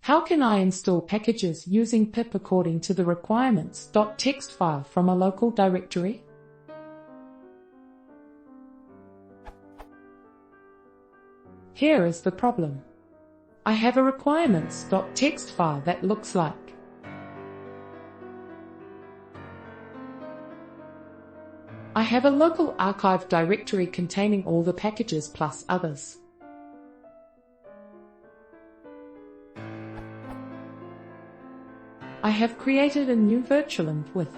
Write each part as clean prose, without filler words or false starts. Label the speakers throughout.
Speaker 1: How can I install packages using pip according to the requirements.txt file from a local directory? Here is the problem. I have a requirements.txt file that looks like I have a local archive directory containing all the packages plus others. I have created a new virtualenv with.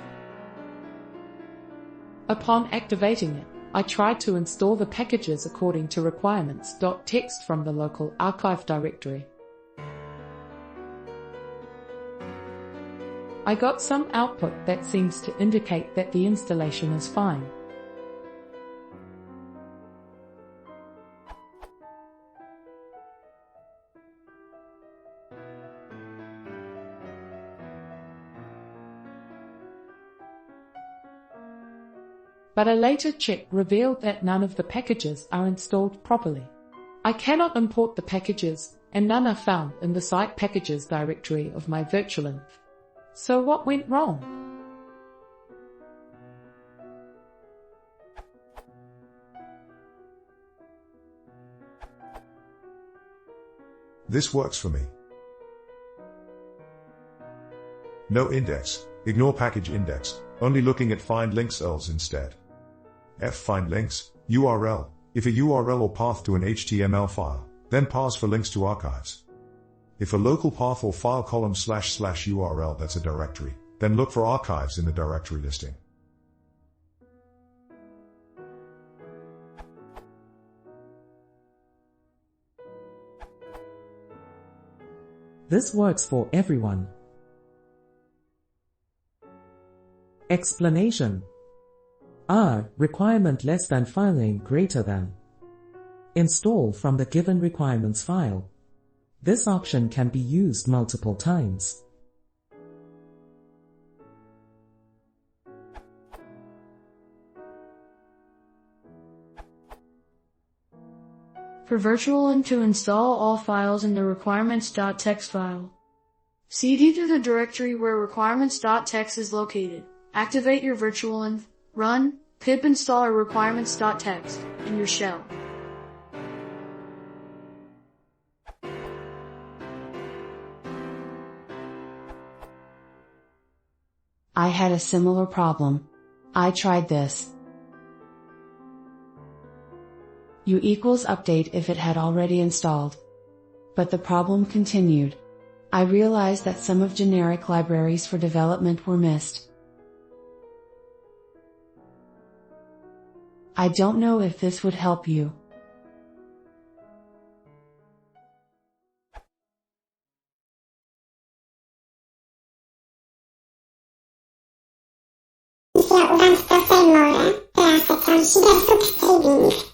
Speaker 1: Upon activating it, I tried to install the packages according to requirements.txt from the local archive directory. I got some output that seems to indicate that the installation is fine. But a later check revealed that none of the packages are installed properly. I cannot import the packages, and none are found in the site packages directory of my virtualenv. So what went wrong?
Speaker 2: This works for me. No index, ignore package index, only looking at find links URLs instead. Find links, URL, if a URL or path to an HTML file, then parse for links to archives. If a local path or file column // URL that's a directory, then look for archives in the directory listing.
Speaker 3: This works for everyone. Explanation. Requirement less than filename greater than. Install from the given requirements file. This option can be used multiple times.
Speaker 4: For virtualenv to install all files in the requirements.txt file, cd to the directory where requirements.txt is located. Activate your virtualenv, run pip installer requirements.txt in your shell.
Speaker 5: I had a similar problem. I tried this. U equals update if it had already installed. But the problem continued. I realized that some of generic libraries for development were missed. I don't know if this would help you.
Speaker 6: Dla uraz do tej mory, trafy tam się do subskrybing.